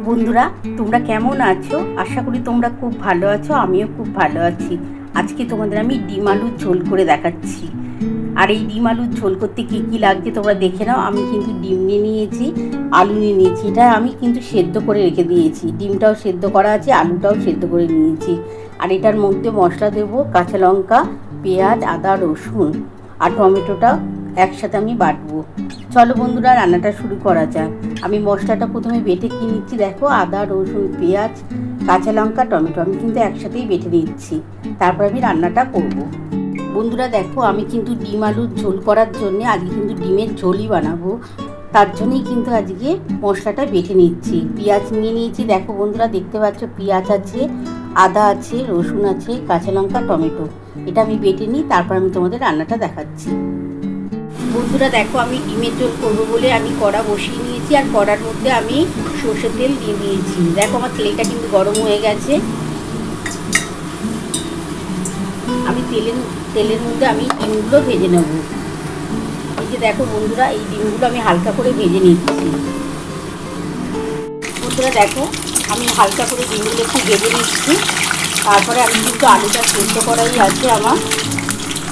বন্ধুরা তোমরা কেমন আছো? আশা করি তোমরা খুব ভালো আছো। আমিও খুব ভালো আছি। আজকে তোমাদের আমি ডিম আলুর ঝোল করে দেখাচ্ছি। আর এই ডিম আলুর ঝোল করতে কী কী লাগছে তোমরা দেখে নাও। আমি কিন্তু ডিম নিয়ে নিয়েছি, আলু নিয়ে নিয়েছি। এটা আমি কিন্তু সেদ্ধ করে রেখে দিয়েছি। ডিমটাও সেদ্ধ করা আছে, আলুটাও সেদ্ধ করে নিয়েছি। আর এটার মধ্যে মশলা দেবো কাঁচা লঙ্কা, পেঁয়াজ, আদা, রসুন আর টমেটোটা একসাথে আমি বাটবো। চলো বন্ধুরা রান্নাটা শুরু করা যাক। আমি মশলাটা প্রথমে বেটে কি নিচ্ছি দেখো। আদা, রসুন, পেঁয়াজ, কাঁচা লঙ্কা, টমেটো আমি কিন্তু একসাথেই বেটে নিচ্ছি। তারপর আমি রান্নাটা করব। বন্ধুরা দেখো, আমি কিন্তু ডিম আলুর ঝোল করার জন্য আজকে কিন্তু ডিমের ঝোলই বানাবো। তার জন্যই কিন্তু আজকে মশলাটা বেটে নিচ্ছি। পেঁয়াজ নিয়ে নিয়েছি দেখো বন্ধুরা, দেখতে পাচ্ছ পেঁয়াজ আছে, আদা আছে, রসুন আছে, কাঁচা লঙ্কা, টমেটো। এটা আমি বেটে নিই, তারপর আমি তোমাদের রান্নাটা দেখাচ্ছি। বন্ধুরা দেখো, আমি ডিমের ঝোল করবো বলে আমি কড়া বসিয়ে নিয়েছি। আর কড়ার মধ্যে আমি সর্ষের তেল দিয়ে দিয়েছি। দেখো আমার তেলটা কিন্তু গরম হয়ে গেছে। আমি তেলের মধ্যে আমি ডিমগুলো ভেজে নেব। এই যে দেখো বন্ধুরা, এই ডিমগুলো আমি হালকা করে ভেজে নিচ্ছি। বন্ধুরা দেখো, আমি হালকা করে ডিমগুলো একটু ভেজে নিচ্ছি। তারপরে আমি কিন্তু আলুটা সেদ্ধ করাই আছে আমার।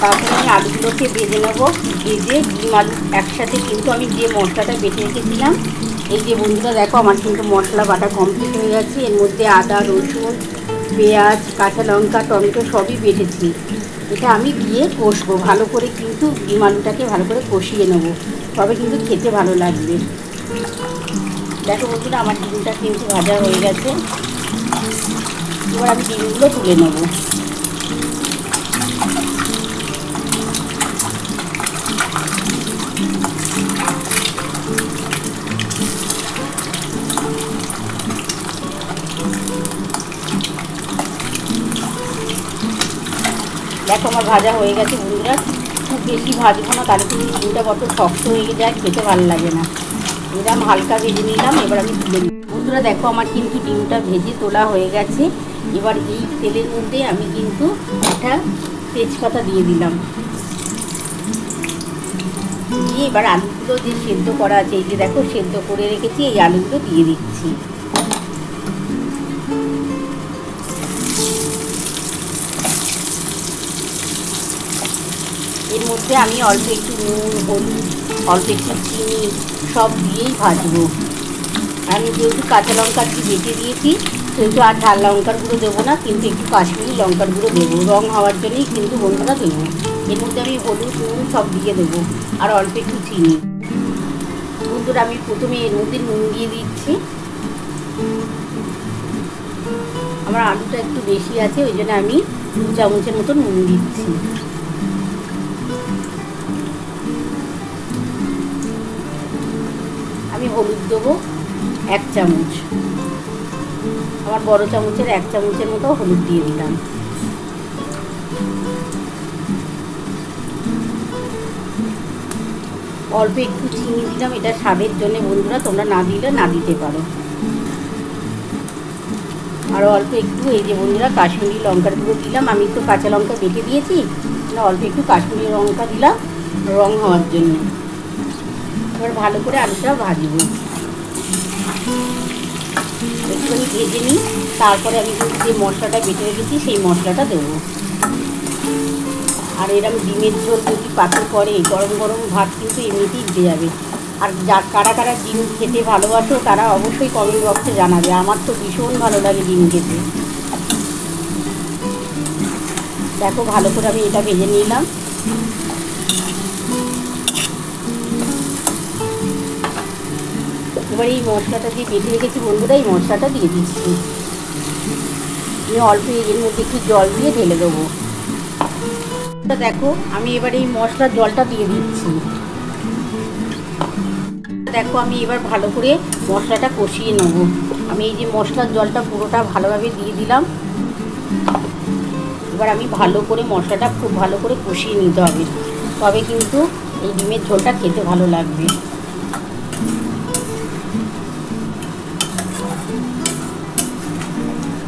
তারপরে আমি আলুগুলোকে ভেজে নেবো। ভেজে ডিম আলু একসাথে কিন্তু আমি যে মশলাটা বেটে রেখেছিলাম, এই যে বন্ধুরা দেখো আমার কিন্তু মশলা বাটা কমপ্লিট হয়ে গেছে। এর মধ্যে আদা, রসুন, পেঁয়াজ, কাঁচা লঙ্কা, টমেটো সবই বেটেছি। এটা আমি দিয়ে কষবো ভালো করে, কিন্তু ডিম আলুটাকে ভালো করে কষিয়ে নেবো, তবে কিন্তু খেতে ভালো লাগবে। দেখো বন্ধুরা আমার ডিমটা কিন্তু ভাজা হয়ে গেছে। এবার আমি ডিমগুলো তুলে নেবো। দেখো আমার ভাজা হয়ে গেছে বন্ধুরা। খুব বেশি ভাজবো না, তাহলে কিন্তু ডিমটা কত শক্ত হয়ে যায়, খেতে ভালো লাগে না। এরকম হালকা ভেজে নিলাম। এবার আমি তুলে নিই। বন্ধুরা দেখো আমার কিন্তু ডিমটা ভেজে তোলা হয়ে গেছে। এবার এই তেলের মধ্যে আমি কিন্তু একটা তেজপাতা দিয়ে দিলাম। দিয়ে এবার আলুগুলো যে সেদ্ধ করা আছে, এই যে দেখো সেদ্ধ করে রেখেছি, এই আলুগুলো দিয়ে দিচ্ছি। এর মধ্যে আমি অল্প একটু নুন, হলুদ, অল্প একটু চিনি সব দিয়েই ভাজবো। আমি যেহেতু কাঁচা লঙ্কা দিয়ে বেটে দিয়েছি, সেহেতু আর ঝাল লঙ্কার গুঁড়ো দেবো না, কিন্তু একটু কাশ্মীরি লঙ্কার গুঁড়ো দেবো, রং হওয়ার জন্যই কিন্তু বন্ধুরা দেবো। এর মধ্যে আমি হলুদ, নুন সব দিয়ে দেবো, আর অল্প একটু চিনি। বন্ধুরা আমি প্রথমে এর মধ্যে নুন দিয়ে দিচ্ছি। আমার আলুটা একটু বেশি আছে, ওই জন্য আমি 2 চামচের মতো নুন দিচ্ছি। আমি হলুদ দেবো 1 চামচ। আমার বড় চামচের 1 চামচের মতো হলুদ দিয়ে দিলাম। অল্প একটু চিনি দিলাম, এটা স্বাদের জন্য বন্ধুরা, তোমরা না দিলে না দিতে পারো। আর অল্প একটু এই যে বন্ধুরা কাশ্মীরি লঙ্কার গুঁড়ো দিলাম। আমি তো কাঁচা লঙ্কা বেটে দিয়েছি, অল্প একটু কাশ্মীরি লঙ্কা দিলাম রং হওয়ার জন্য। এবার ভালো করে আলুটা ভাজবো, একটুখানি ভেজে নিই। তারপরে আমি কিন্তু যে মশলাটা বেটে রেখেছি সেই মশলাটা দেবো। আর এরকম ডিমের ঝোল যদি পাতে পড়ে, গরম গরম ভাত কিন্তু এমনিতেই উঠে যাবে। আর কারা কারা ডিম খেতে ভালোবাসো তারা অবশ্যই কমেন্ট বক্সে জানাবে। আমার তো ভীষণ ভালো লাগে ডিম খেতে। দেখো ভালো করে আমি এটা ভেজে নিলাম। এবার এই মশলাটা দিয়ে বেটে রেখেছি বন্ধুরা, এই মশলাটা দিয়ে দিচ্ছি। আমি অল্প এর মধ্যে একটু জল দিয়ে ঢেলে দেবো। দেখো আমি এবার এই মশলার জলটা দিয়ে দিচ্ছি। দেখো আমি এবার ভালো করে মশলাটা কষিয়ে নেবো। আমি এই যে মশলার জলটা পুরোটা ভালোভাবে দিয়ে দিলাম। এবার আমি ভালো করে মশলাটা খুব ভালো করে কষিয়ে নিতে হবে, তবে কিন্তু এই ডিমের ঝোলটা খেতে ভালো লাগবে।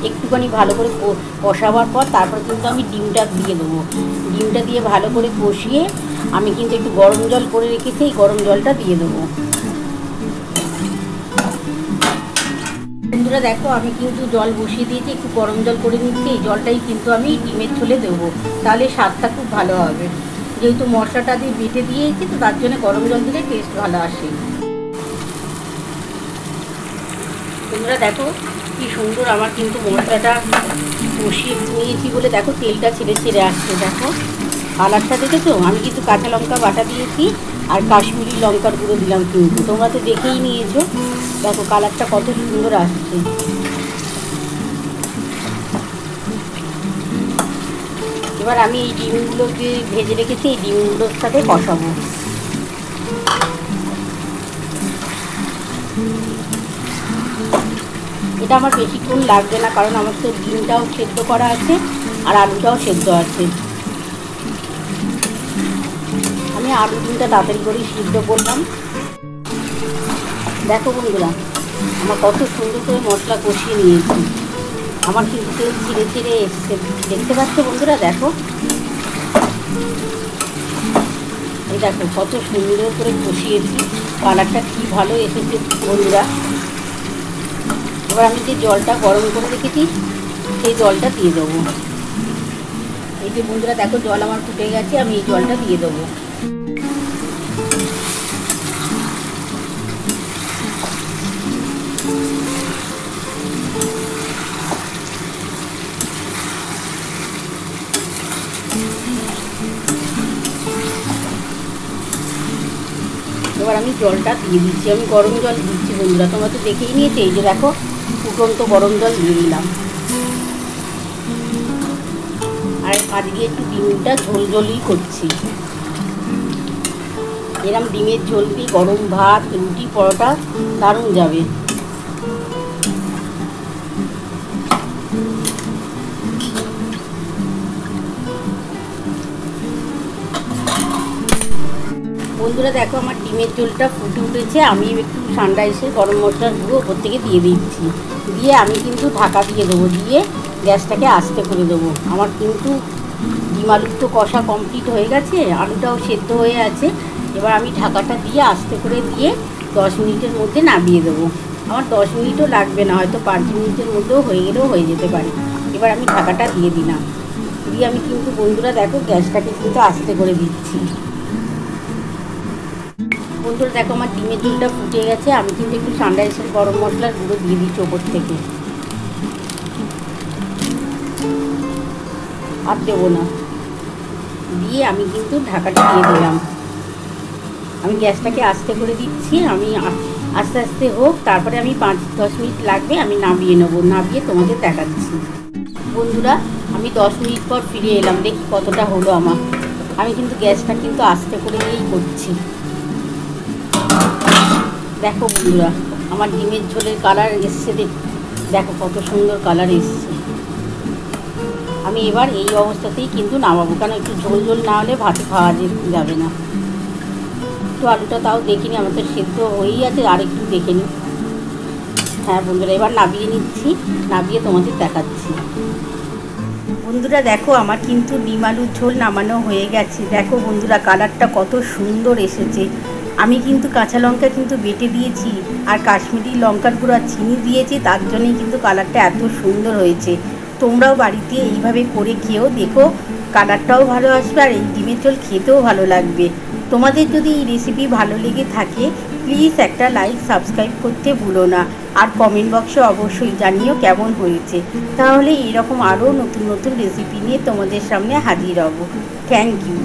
একটুখানি ভালো করে কষাবার পর তারপর কিন্তু আমি ডিমটা দিয়ে দেবো। ডিমটা দিয়ে ভালো করে কষিয়ে আমি কিন্তু একটু গরম জল করে রেখেছি, এই গরম জলটা দিয়ে দেবো। বন্ধুরা দেখো, আমি কিন্তু জল বসিয়ে দিয়েছি, একটু গরম জল করে নিচ্ছি। এই জলটাই কিন্তু আমি ডিমের ঝোলে দেবো, তাহলে স্বাদটা খুব ভালো হবে। যেহেতু মশলাটা দিয়ে বেটে দিয়েছি, তো তার জন্য গরম জল দিলে টেস্ট ভালো আসে। বন্ধুরা দেখো কি সুন্দর আমার কিন্তু মশলাটা কষিয়ে নিয়েছি বলে দেখো তেলটা ছেড়ে ছেড়ে আসছে। দেখো কালারটা দেখেছো? আমি কিন্তু কাঁচা লঙ্কা বাটা দিয়েছি আর কাশ্মীরি লঙ্কার গুঁড়ো দিলাম, কিন্তু তোমরা তো দেখেই নিয়েছো। দেখো কালারটা কত সুন্দর আসছে। এবার আমি এই ডিমগুলো যে ভেজে রেখেছি, এই ডিমগুলোর সাথে কষাবো। এটা আমার বেশিক্ষণ লাগবে না, কারণ আমার তো ডিমটাও সেদ্ধ করা আছে আর আলুটাও সেদ্ধ আছে। আমি আলু ডিমটা তাড়াতাড়ি করেই সিদ্ধ করলাম। দেখো বন্ধুরা, আমার কত সুন্দর করে মশলা কষিয়ে নিয়েছি। আমার কিন্তু তেল ছিঁড়ে ছিঁড়ে এসছে, দেখতে পাচ্ছ বন্ধুরা? দেখো এই দেখো কত সুন্দর করে কষিয়েছি, কালারটা কি ভালো এসেছে বন্ধুরা। এবার আমি যে জলটা গরম করে রেখেছি সেই জলটা দিয়ে দেবো। এই যে বন্ধুরা দেখো জল আমার ফুটে গেছে, আমি এই জলটা দিয়ে দেবো। এবার আমি জলটা দিয়ে দিচ্ছি, আমি গরম জল দিচ্ছি বন্ধুরা, তোমরা তো দেখেই নিয়েছে। এই যে দেখো ফুটন্ত গরম জল দিয়ে দিলাম। আর আজকে একটু ডিমটা ঝোল ঝোলই করছি। এরম ডিমের ঝোল দিয়ে গরম ভাত, রুটি, পরোটা দারুণ যাবে। বন্ধুরা দেখো আমার ডিমের ঝোলটা ফুটে উঠেছে। আমি একটু ঠান্ডা এসে গরম মশলার গুঁড়ো ওপর থেকে দিয়ে দিচ্ছি, দিয়ে আমি কিন্তু ঢাকা দিয়ে দেবো, দিয়ে গ্যাসটাকে আস্তে করে দেবো। আমার কিন্তু ডিম আলুর তো কষা কমপ্লিট হয়ে গেছে, আলুটাও সেদ্ধ হয়ে আছে। এবার আমি ঢাকাটা দিয়ে আস্তে করে দিয়ে 10 মিনিটের মধ্যে নামিয়ে দেবো। আমার 10 মিনিটও লাগবে না, হয়তো 5 মিনিটের মধ্যেও হয়ে গেলেও হয়ে যেতে পারে। এবার আমি ঢাকাটা দিয়ে দিলাম, দিয়ে আমি কিন্তু বন্ধুরা দেখো গ্যাসটাকে কিন্তু আস্তে করে দিচ্ছি। বন্ধুরা দেখো আমার ডিমের ঝোলটা ফুটে গেছে। আমি কিন্তু একটু ঠান্ডা এসে গরম মশলার গুঁড়ো দিয়ে দিচ্ছি ওপর থেকে, আর দেবো না। দিয়ে আমি কিন্তু ঢাকাটা দিয়ে দিলাম। আমি গ্যাসটাকে আস্তে করে দিচ্ছি, আমি আস্তে আস্তে হোক, তারপরে আমি 5-10 মিনিট লাগবে, আমি নামিয়ে নেবো। নামিয়ে তোমাদের দেখাচ্ছি। বন্ধুরা আমি 10 মিনিট পর ফিরে এলাম, দেখি কতটা হলো আমার। আমি কিন্তু গ্যাসটা কিন্তু আস্তে করে দিয়েই করছি। দেখো বন্ধুরা আমার ডিমের ঝোলের কালার এসছে, দেখো কত সুন্দর কালার এসছে। আমি এবার এই অবস্থাতেই কিন্তু নামাবো, কারণ একটু ঝোল ঝোল না হলে ভাতে খাওয়া যাবে না। একটু আলুটা তাও দেখিনি, আমার তো সেদ্ধ হয়েই আছে, আর একটু দেখে নিই। হ্যাঁ বন্ধুরা এবার নামিয়ে নিচ্ছি, নামিয়ে তোমাদের দেখাচ্ছি। বন্ধুরা দেখো আমার কিন্তু ডিম আলুর ঝোল নামানো হয়ে গেছে। দেখো বন্ধুরা কালারটা কত সুন্দর এসেছে। আমি কিন্তু কাঁচা লঙ্কা কিন্তু বেটে দিয়েছি, আর কাশ্মীরি লঙ্কার গুঁড়ো আর চিনি দিয়েছি, তার জন্যই কিন্তু কালারটা এত সুন্দর হয়েছে। তোমরাও বাড়িতে এইভাবে করে খেয়েও দেখো, কালারটাও ভালো আসবে আর এই ডিমের ঝোল খেতেও ভালো লাগবে। তোমাদের যদি এই রেসিপি ভালো লেগে থাকে প্লিজ একটা লাইক সাবস্ক্রাইব করতে ভুলো না, আর কমেন্ট বক্সে অবশ্যই জানিও কেমন হয়েছে। তাহলে এরকম আরও নতুন নতুন রেসিপি নিয়ে তোমাদের সামনে হাজির হব। Thank you.